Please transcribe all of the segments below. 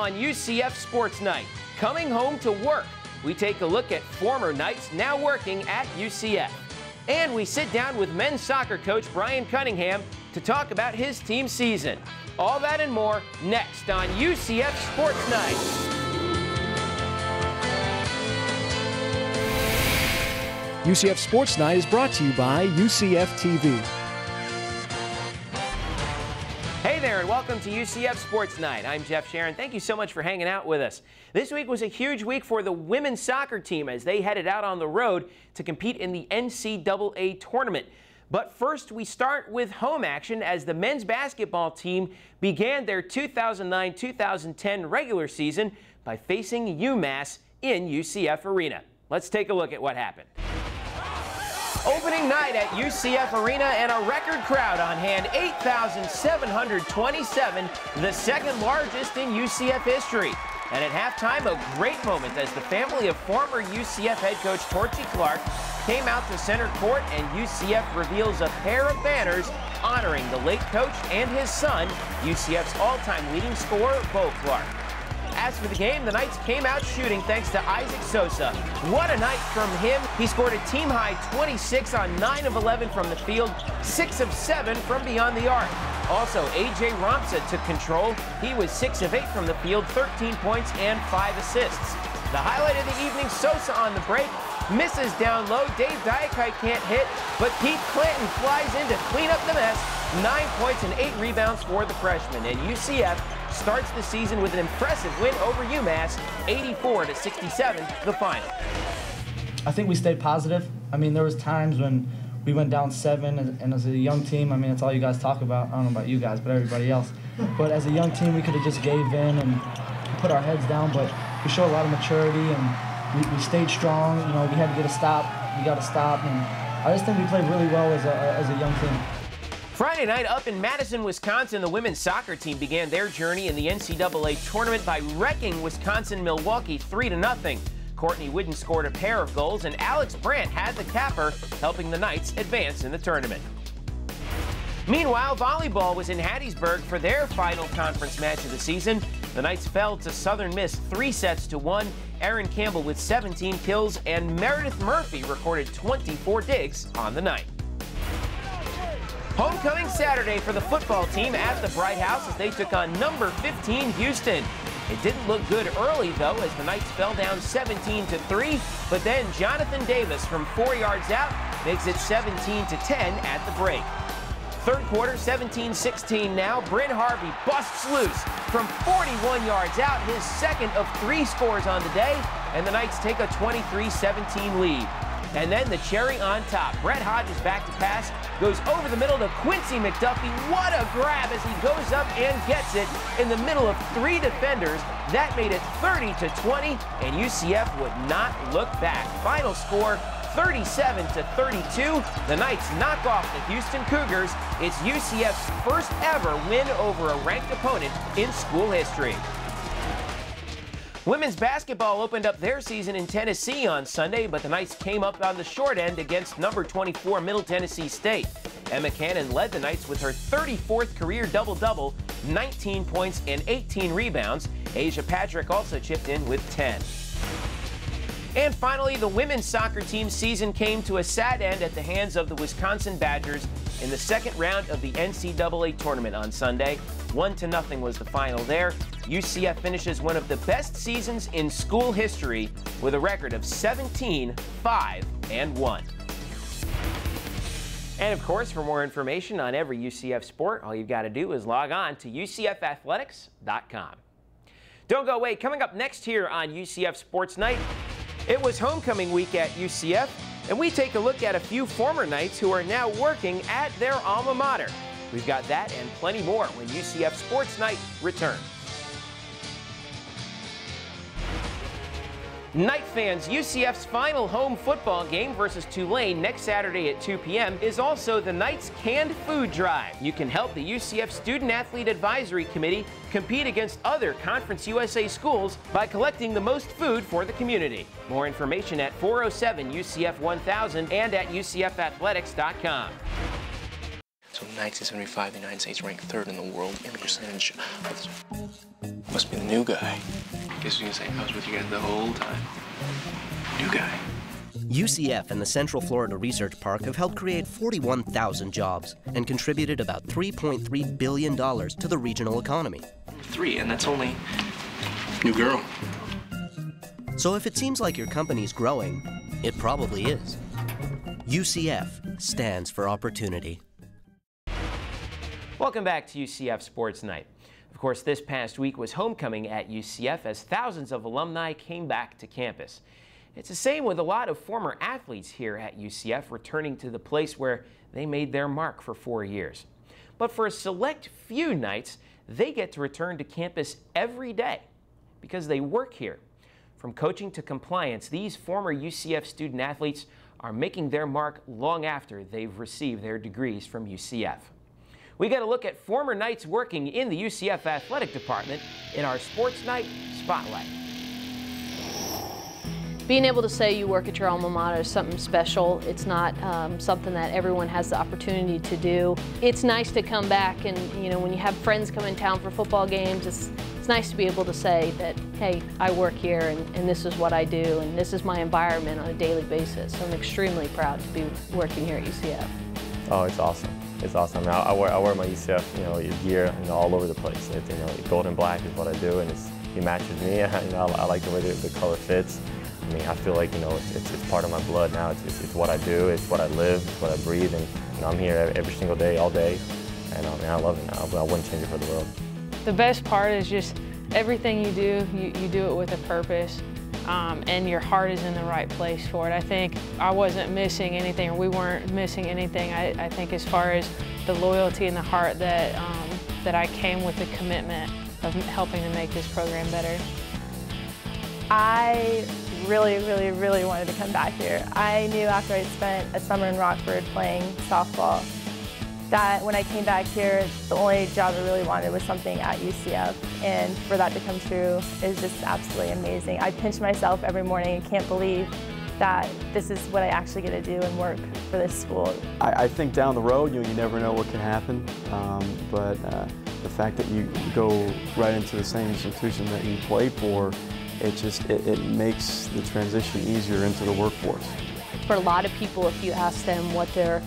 on UCF Sports Night. Coming home to work, we take a look at former Knights now working at UCF. And we sit down with men's soccer coach Bryan Cunningham to talk about his team's season. All that and more next on UCF Sports Night. UCF Sports Night is brought to you by UCF TV. Hey there, and welcome to UCF Sports Night. I'm Jeff Sharon. Thank you so much for hanging out with us. This week was a huge week for the women's soccer team as they headed out on the road to compete in the NCAA tournament. But first, we start with home action as the men's basketball team began their 2009-2010 regular season by facing UMass in UCF Arena. Let's take a look at what happened. Opening night at UCF Arena and a record crowd on hand, 8,727, the second largest in UCF history. And at halftime, a great moment as the family of former UCF head coach Torchy Clark came out to center court and UCF reveals a pair of banners honoring the late coach and his son, UCF's all-time leading scorer, Bo Clark. As for the game, the Knights came out shooting thanks to Isaac Sosa. What a night from him. He scored a team-high 26 on 9 of 11 from the field, 6 of 7 from beyond the arc. Also, A.J. Ramsa took control. He was 6 of 8 from the field, 13 points and 5 assists. The highlight of the evening, Sosa on the break, misses down low. Dave Diakite can't hit, but Pete Clanton flies in to clean up the mess. 9 points and 8 rebounds for the freshman. And UCF starts the season with an impressive win over UMass, 84-67, the final. I think we stayed positive. I mean, there was times when we went down 7, and as a young team, I mean, it's all you guys talk about. I don't know about you guys, but everybody else. But as a young team, we could have just gave in and put our heads down, but we showed a lot of maturity, and we stayed strong. You know, we had to get a stop. We got to stop, and I just think we played really well as a young team. Friday night up in Madison, Wisconsin, the women's soccer team began their journey in the NCAA tournament by wrecking Wisconsin-Milwaukee 3-0. Courtney Whidden scored a pair of goals, and Alex Brandt had the capper, helping the Knights advance in the tournament. Meanwhile, volleyball was in Hattiesburg for their final conference match of the season. The Knights fell to Southern Miss 3-1. Aaron Campbell with 17 kills, and Meredith Murphy recorded 24 digs on the night. Homecoming Saturday for the football team at the Bright House as they took on number 15 Houston. It didn't look good early, though, as the Knights fell down 17-3, but then Jonathan Davis from 4 yards out makes it 17-10 at the break. Third quarter, 17-16 now. Bryn Harvey busts loose from 41 yards out, his second of 3 scores on the day, and the Knights take a 23-17 lead. And then the cherry on top. Brett Hodges back to pass, goes over the middle to Quincy McDuffie. What a grab as he goes up and gets it in the middle of 3 defenders. That made it 30-20, and UCF would not look back. Final score, 37-32. The Knights knock off the Houston Cougars. It's UCF's first ever win over a ranked opponent in school history. Women's basketball opened up their season in Tennessee on Sunday, but the Knights came up on the short end against number 24 Middle Tennessee State. Emma Cannon led the Knights with her 34th career double-double, 19 points and 18 rebounds. Asia Patrick also chipped in with 10. And finally, the women's soccer team's season came to a sad end at the hands of the Wisconsin Badgers in the second round of the NCAA tournament on Sunday. 1-0 was the final there. UCF finishes one of the best seasons in school history with a record of 17-5-1. And of course, for more information on every UCF sport, all you've got to do is log on to UCFathletics.com. Don't go away. Coming up next here on UCF Sports Night, it was homecoming week at UCF, and we take a look at a few former Knights who are now working at their alma mater. We've got that and plenty more when UCF Sports Night returns. Knight fans, UCF's final home football game versus Tulane next Saturday at 2 p.m. is also the Knights Canned Food Drive. You can help the UCF Student Athlete Advisory Committee compete against other Conference USA schools by collecting the most food for the community. More information at 407 UCF 1000 and at UCFathletics.com. So in 1975, the United States ranked 3rd in the world in percentage. Must be the new guy. Guess you can say I was with you guys the whole time. New guy. UCF and the Central Florida Research Park have helped create 41,000 jobs and contributed about $3.3 billion to the regional economy. 3, and that's only new girl. So if it seems like your company's growing, it probably is. UCF stands for opportunity. Welcome back to UCF Sports Night. Of course, this past week was homecoming at UCF as thousands of alumni came back to campus. It's the same with a lot of former athletes here at UCF returning to the place where they made their mark for 4 years. But for a select few nights, they get to return to campus every day because they work here. From coaching to compliance, these former UCF student athletes are making their mark long after they've received their degrees from UCF. We got a look at former Knights working in the UCF athletic department in our Sports Night Spotlight. Being able to say you work at your alma mater is something special. It's not something that everyone has the opportunity to do. It's nice to come back and, when you have friends come in town for football games, it's nice to be able to say that, hey, I work here and this is what I do and this is my environment on a daily basis. So I'm extremely proud to be working here at UCF. Oh, it's awesome. It's awesome. I wear my UCF, gear, all over the place. Gold and black is what I do, and it matches me. I like the way the color fits. I mean, I feel like, it's part of my blood now. It's what I do, it's what I live, it's what I breathe, and I'm here every single day, all day, and I love it now. I wouldn't change it for the world. The best part is just everything you do, you do it with a purpose, and your heart is in the right place for it. I think I wasn't missing anything, or we weren't missing anything. I think as far as the loyalty and the heart that, that I came with the commitment of helping to make this program better. I really wanted to come back here. I knew after I spent a summer in Rockford playing softball that when I came back here, the only job I really wanted was something at UCF, and for that to come true is just absolutely amazing. I pinch myself every morning and can't believe that this is what I actually get to do and work for this school. I think down the road, you never know what can happen, but the fact that you go right into the same institution that you played for, it makes the transition easier into the workforce. For a lot of people, if you ask them what their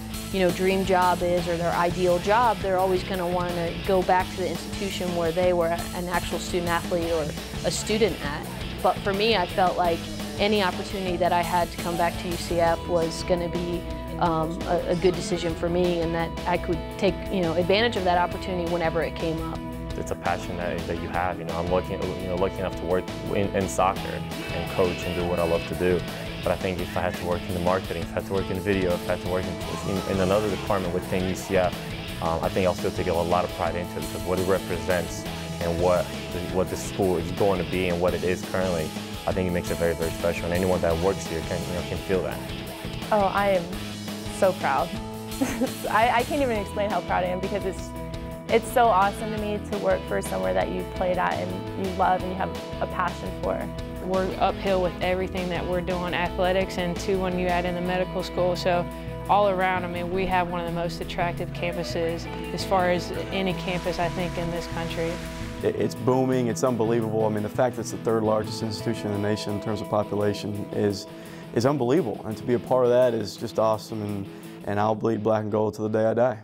dream job is or their ideal job, they're always going to want to go back to the institution where they were an actual student athlete or a student at. But for me, I felt like any opportunity that I had to come back to UCF was going to be a good decision for me, and that I could take advantage of that opportunity whenever it came up. It's a passion that you have. I'm lucky enough to work in soccer and coach and do what I love to do. But I think if I had to work in the marketing, if I had to work in video, if I had to work in another department within UCF, I think I'll still take a lot of pride into it, because what it represents and what the school is going to be and what it is currently, I think it makes it very, very special. And anyone that works here can feel that. Oh, I am so proud. I can't even explain how proud I am, because it's so awesome to me to work for somewhere that you played at and you love and you have a passion for. We're uphill with everything that we're doing, athletics, and too when you add in the medical school. So all around, I mean, we have one of the most attractive campuses as far as any campus, I think, in this country. It's booming, it's unbelievable. I mean, the fact that it's the 3rd largest institution in the nation in terms of population is unbelievable. And to be a part of that is just awesome, and I'll bleed black and gold to the day I die.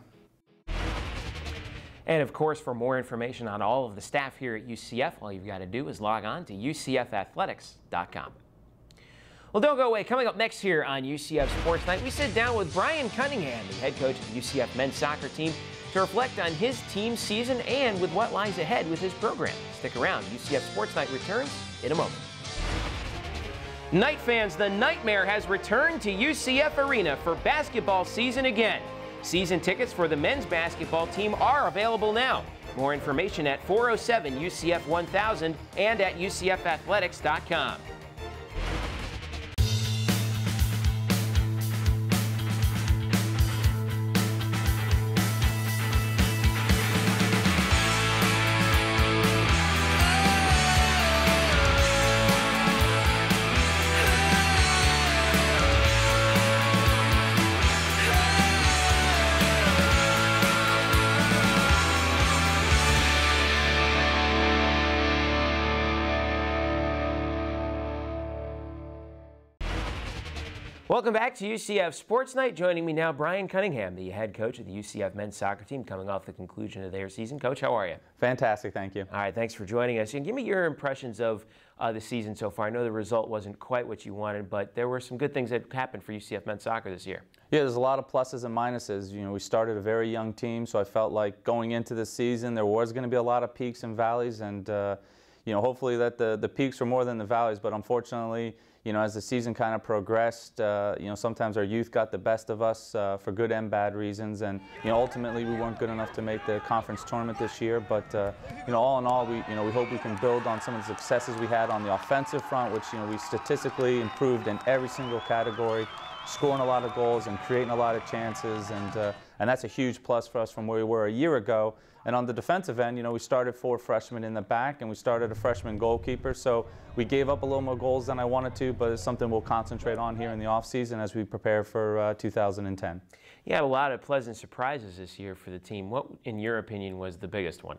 And of course, for more information on all of the staff here at UCF, all you've got to do is log on to UCFathletics.com. Well, don't go away. Coming up next here on UCF Sports Night, we sit down with Bryan Cunningham, the head coach of the UCF men's soccer team, to reflect on his team's season and with what lies ahead with his program. Stick around. UCF Sports Night returns in a moment. Knight fans, the nightmare has returned to UCF Arena for basketball season again. Season tickets for the men's basketball team are available now. More information at 407 UCF 1000 and at UCFathletics.com. Welcome back to UCF Sports Night. Joining me now, Bryan Cunningham, the head coach of the UCF men's soccer team, coming off the conclusion of their season. Coach, how are you? Fantastic, thank you. All right, thanks for joining us. And give me your impressions of the season so far. I know the result wasn't quite what you wanted, but there were some good things that happened for UCF men's soccer this year. Yeah, there's a lot of pluses and minuses. You know, we started a very young team, so I felt like going into this season there was going to be a lot of peaks and valleys, and you know, hopefully that the peaks were more than the valleys. But unfortunately, you know, as the season kind of progressed, you know, sometimes our youth got the best of us for good and bad reasons, and you know, ultimately we weren't good enough to make the conference tournament this year. But you know, all in all, we hope we can build on some of the successes we had on the offensive front, which, you know, we statistically improved in every single category, scoring a lot of goals and creating a lot of chances, and that's a huge plus for us from where we were a year ago. And on the defensive end, you know, we started 4 freshmen in the back, and we started a freshman goalkeeper, so we gave up a little more goals than I wanted to, but it's something we'll concentrate on here in the offseason as we prepare for 2010. You had a lot of pleasant surprises this year for the team. What, in your opinion, was the biggest one?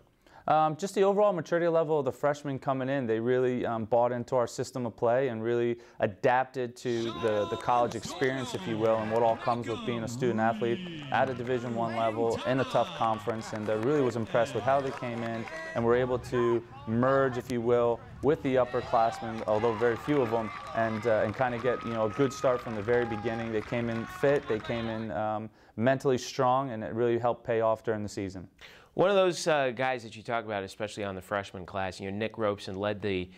Just the overall maturity level of the freshmen coming in. They really bought into our system of play and really adapted to the college experience, if you will, and what all comes with being a student athlete at a Division I level in a tough conference. And I really was impressed with how they came in and were able to merge, if you will, with the upperclassmen, although very few of them, and kind of get, you know, a good start from the very beginning. They came in fit, they came in mentally strong, and it really helped pay off during the season. One of those guys that you talk about, especially on the freshman class, you know, Nick Robeson led the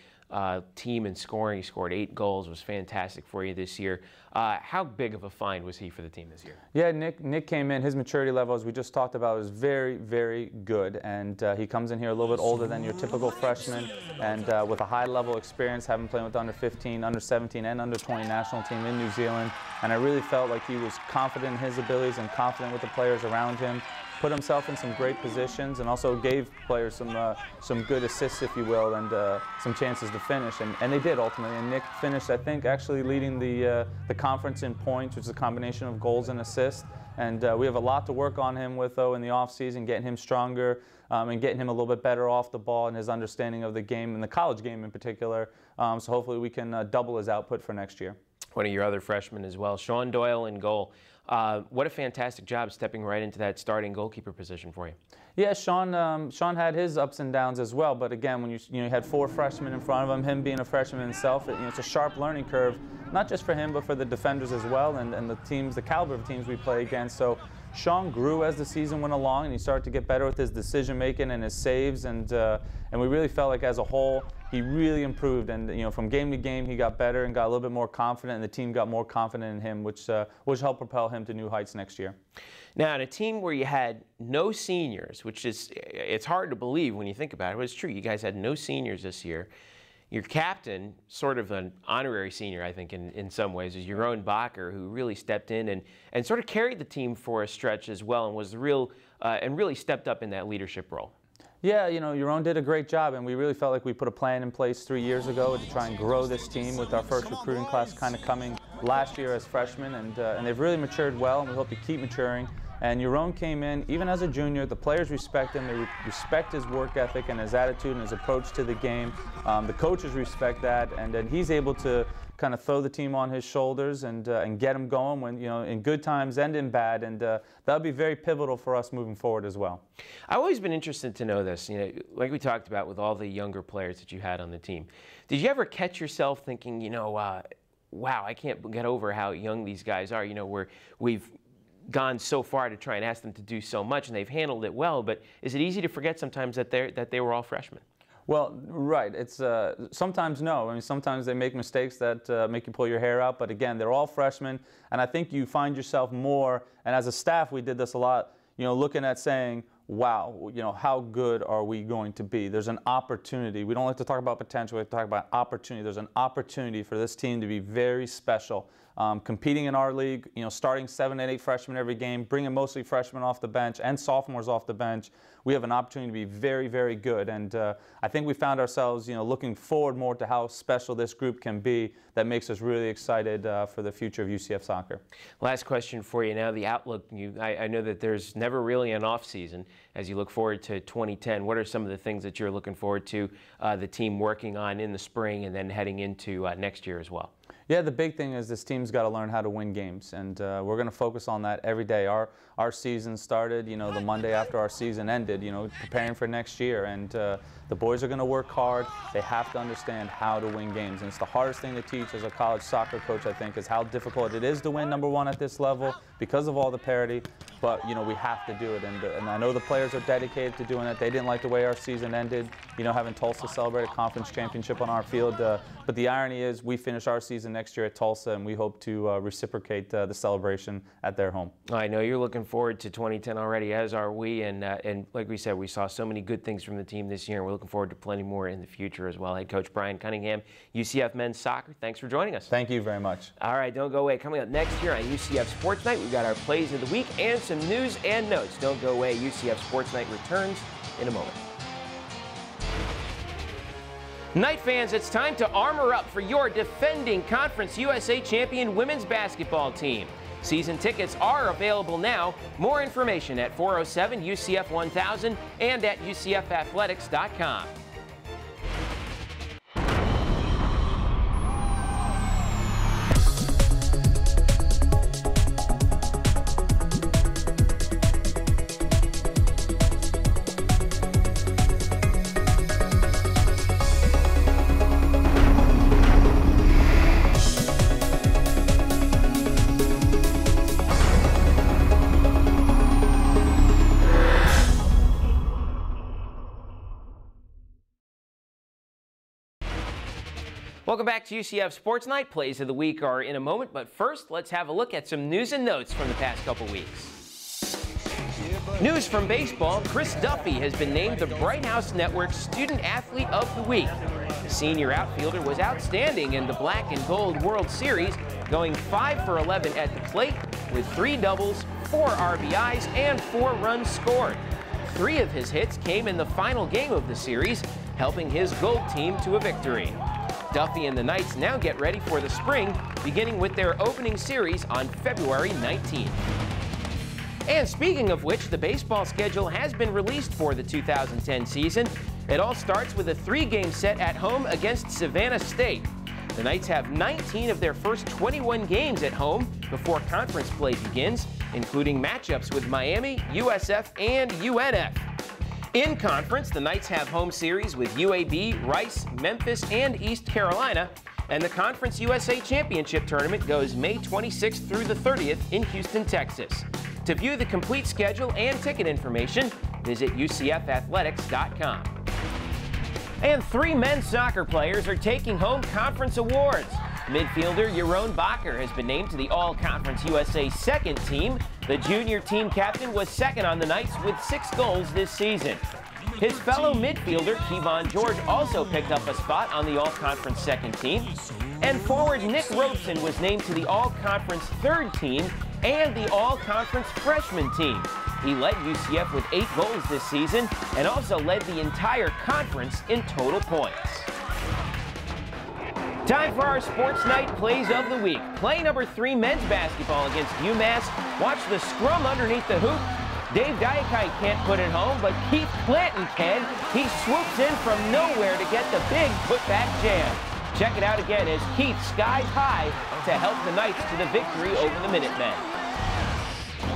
team in scoring. He scored 8 goals, was fantastic for you this year. How big of a find was he for the team this year? Yeah, Nick came in. His maturity level, as we just talked about, is very, very good. And he comes in here a little bit older than your typical freshman, and with a high level experience, having played with the under 15, under 17, and under 20 national team in New Zealand. And I really felt like he was confident in his abilities and confident with the players around him. Put himself in some great positions and also gave players some good assists, if you will, and some chances to finish, and they did ultimately. And Nick finished, I think, actually leading the conference in points, which is a combination of goals and assists. And we have a lot to work on him with, though, in the offseason, getting him stronger and getting him a little bit better off the ball and his understanding of the game, and the college game in particular. So hopefully we can double his output for next year. One of your other freshmen as well, Sean Doyle in goal. What a fantastic job stepping right into that starting goalkeeper position for you. Yeah, Sean had his ups and downs as well, but again, when you had 4 freshmen in front of him being a freshman himself, it's a sharp learning curve, not just for him, but for the defenders as well, and the teams, the caliber of teams we play against. So Sean grew as the season went along, and he started to get better with his decision making and his saves, and we really felt like as a whole he really improved. And you know, from game to game he got better and got a little bit more confident, and the team got more confident in him, which helped propel him to new heights next year. Now, in a team where you had no seniors, which is, it's hard to believe when you think about it, but it's true. You guys had no seniors this year. Your captain, sort of an honorary senior, I think, in some ways, is Jeroen Bakker, who really stepped in and sort of carried the team for a stretch as well, and was the real and really stepped up in that leadership role. Yeah, you know, Jeroen did a great job, and we really felt like we put a plan in place 3 years ago to try and grow this team, with our first recruiting class kind of coming last year as freshmen, and they've really matured well, and we hope to keep maturing. And Jeroen came in, even as a junior, the players respect him, they respect his work ethic and his attitude and his approach to the game. The coaches respect that, and then he's able to kind of throw the team on his shoulders and get them going when, you know, in good times and in bad, and that'll be very pivotal for us moving forward as well. I've always been interested to know this, you know, like we talked about with all the younger players that you had on the team. Did you ever catch yourself thinking, you know, wow, I can't get over how young these guys are, you know, we've gone so far to try and ask them to do so much, and they've handled it well, but is it easy to forget sometimes that they were all freshmen? Well, right. It's sometimes no. I mean, sometimes they make mistakes that make you pull your hair out. But again, they're all freshmen, and I think you find yourself more. And as a staff, we did this a lot. You know, looking at saying, wow, you know, how good are we going to be? There's an opportunity. We don't like to talk about potential. We like to talk about opportunity. There's an opportunity for this team to be very special. Competing in our league, you know, starting 7 and 8 freshmen every game, bringing mostly freshmen off the bench and sophomores off the bench. We have an opportunity to be very, very good. And I think we found ourselves, you know, looking forward more to how special this group can be. That makes us really excited for the future of UCF soccer. Last question for you now, the outlook. I know that there's never really an off season as you look forward to 2010. What are some of the things that you're looking forward to the team working on in the spring and then heading into next year as well? Yeah, the big thing is this team's got to learn how to win games, and we're going to focus on that every day. Our season started, you know, the Monday after our season ended, you know, preparing for next year, and the boys are going to work hard. They have to understand how to win games, and it's the hardest thing to teach as a college soccer coach, I think, is how difficult it is to win #1 at this level because of all the parity. But, you know, we have to do it, and I know the players are dedicated to doing it. They didn't like the way our season ended, you know, having Tulsa celebrate a conference championship on our field. But the irony is we finish our season next year at Tulsa, and we hope to reciprocate the celebration at their home. I know you're looking forward to 2010 already, as are we. And like we said, we saw so many good things from the team this year, and we're looking forward to plenty more in the future as well. Head coach Bryan Cunningham, UCF men's soccer, thanks for joining us. Thank you very much. All right, don't go away. Coming up next year on UCF Sports Night, we've got our plays of the week and some news and notes. Don't go away. UCF Sports Night returns in a moment. Knight fans, it's time to armor up for your defending Conference USA champion women's basketball team. Season tickets are available now. More information at 407 UCF 1000 and at UCFathletics.com. Welcome back to UCF Sports Night. Plays of the week are in a moment, but first, let's have a look at some news and notes from the past couple weeks. News from baseball, Chris Duffy has been named the Bright House Network Student Athlete of the Week. The senior outfielder was outstanding in the Black and Gold World Series, going 5 for 11 at the plate with 3 doubles, 4 RBIs, and 4 runs scored. 3 of his hits came in the final game of the series, helping his Gold team to a victory. Duffy and the Knights now get ready for the spring, beginning with their opening series on February 19th. And speaking of which, the baseball schedule has been released for the 2010 season. It all starts with a 3-game set at home against Savannah State. The Knights have 19 of their first 21 games at home before conference play begins, including matchups with Miami, USF, and UNF. In conference, the Knights have home series with UAB, Rice, Memphis, and East Carolina, and the Conference USA Championship Tournament goes May 26th through the 30th in Houston, Texas. To view the complete schedule and ticket information, visit UCFathletics.com. And 3 men's soccer players are taking home conference awards. Midfielder Yaron Bacher has been named to the All-Conference USA second team. The junior team captain was second on the Knights with 6 goals this season. His fellow midfielder Kevon George also picked up a spot on the All-Conference second team. And forward Nick Robeson was named to the All-Conference third team and the All-Conference freshman team. He led UCF with 8 goals this season and also led the entire conference in total points. Time for our Sports Night Plays of the Week. Play number 3 men's basketball against UMass. Watch the scrum underneath the hoop. Dave Diakite can't put it home, but Keith Clanton can. He swoops in from nowhere to get the big putback jam. Check it out again as Keith skies high to help the Knights to the victory over the Minutemen.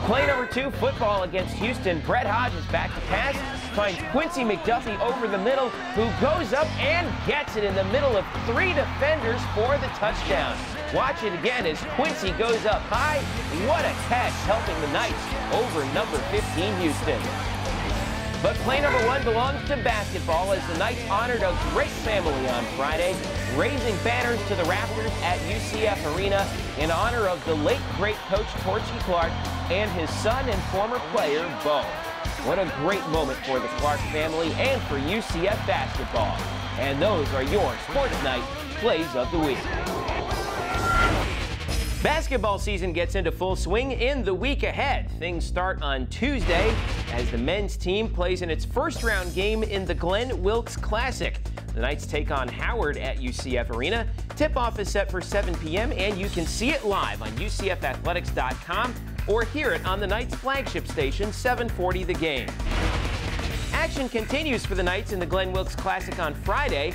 Play number 2, football against Houston. Brett Hodges back to pass, finds Quincy McDuffie over the middle, who goes up and gets it in the middle of 3 defenders for the touchdown. Watch it again as Quincy goes up high. What a catch, helping the Knights over number 15 Houston. But play number 1 belongs to basketball as the Knights honored a great family on Friday, raising banners to the rafters at UCF Arena in honor of the late great coach Torchy Clark and his son and former player Bo. What a great moment for the Clark family and for UCF basketball. And those are your Sports Night Plays of the Week. Basketball season gets into full swing in the week ahead. Things start on Tuesday as the men's team plays in its first round game in the Glenn Wilkes Classic. The Knights take on Howard at UCF Arena. Tip-off is set for 7 p.m. and you can see it live on UCFathletics.com or hear it on the Knights flagship station, 740 The Game. Action continues for the Knights in the Glenn Wilkes Classic on Friday.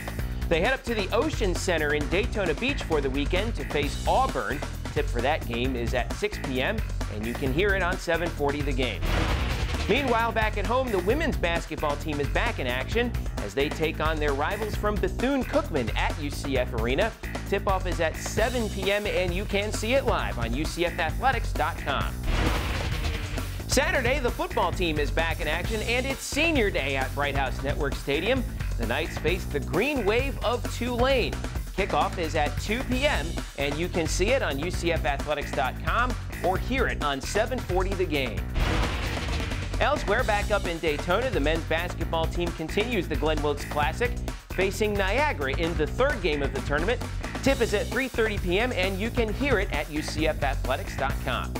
They head up to the Ocean Center in Daytona Beach for the weekend to face Auburn. Tip for that game is at 6 p.m., and you can hear it on 740 The Game. Meanwhile, back at home, the women's basketball team is back in action as they take on their rivals from Bethune-Cookman at UCF Arena. Tip-off is at 7 p.m., and you can see it live on UCFathletics.com. Saturday, the football team is back in action, and it's senior day at Bright House Network Stadium. The Knights face the Green Wave of Tulane. Kickoff is at 2 p.m., and you can see it on UCFathletics.com or hear it on 740 The Game. Elsewhere, back up in Daytona, the men's basketball team continues the Glenn Wilkes Classic, facing Niagara in the third game of the tournament. Tip is at 3:30 p.m., and you can hear it at UCFathletics.com.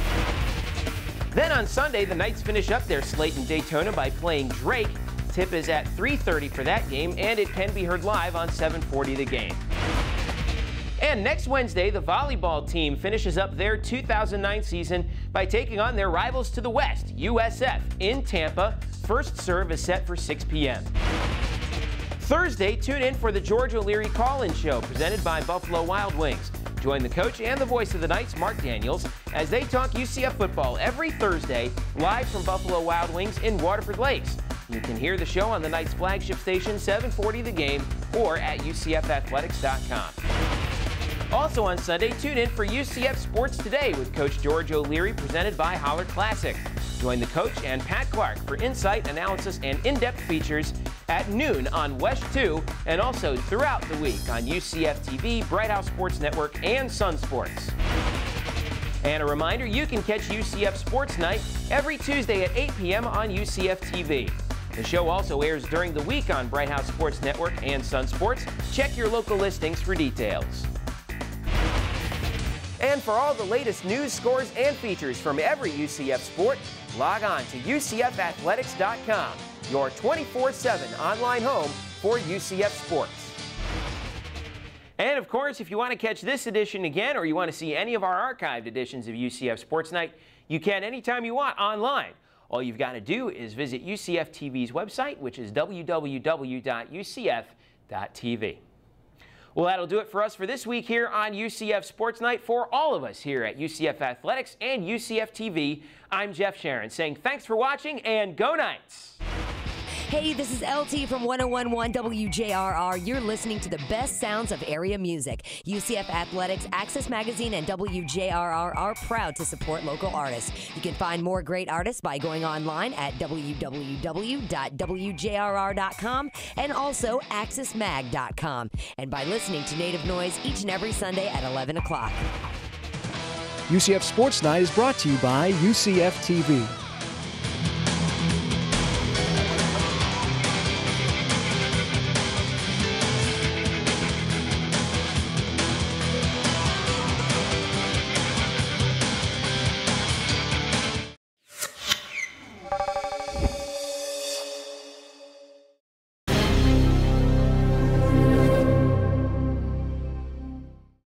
Then on Sunday, the Knights finish up their slate in Daytona by playing Drake. Tip is at 3:30 for that game, and it can be heard live on 740 The Game. And next Wednesday, the volleyball team finishes up their 2009 season by taking on their rivals to the west, USF, in Tampa. First serve is set for 6 p.m. Thursday, tune in for the George O'Leary Call-In Show presented by Buffalo Wild Wings. Join the coach and the voice of the Knights, Mark Daniels, as they talk UCF football every Thursday live from Buffalo Wild Wings in Waterford Lakes. You can hear the show on the Knights flagship station, 740 The Game, or at UCFathletics.com. Also on Sunday, tune in for UCF Sports Today with Coach George O'Leary, presented by Holler Classic. Join the coach and Pat Clark for insight, analysis, and in-depth features at noon on West 2 and also throughout the week on UCF TV, Bright House Sports Network, and Sun Sports. And a reminder, you can catch UCF Sports Night every Tuesday at 8 p.m. on UCF TV. The show also airs during the week on Bright House Sports Network and Sun Sports. Check your local listings for details. And for all the latest news, scores, and features from every UCF sport, log on to UCFathletics.com, your 24/7 online home for UCF sports. And of course, if you want to catch this edition again, or you want to see any of our archived editions of UCF Sports Night, you can anytime you want online. All you've got to do is visit UCF TV's website, which is www.ucf.tv. Well, that'll do it for us for this week here on UCF Sports Night. For all of us here at UCF Athletics and UCF TV, I'm Jeff Sharon saying thanks for watching and go Knights! Hey, this is LT from 101.1 WJRR. You're listening to the best sounds of area music. UCF Athletics, Access Magazine, and WJRR are proud to support local artists. You can find more great artists by going online at www.wjrr.com and also accessmag.com. And by listening to Native Noise each and every Sunday at 11 o'clock. UCF Sports Night is brought to you by UCF TV.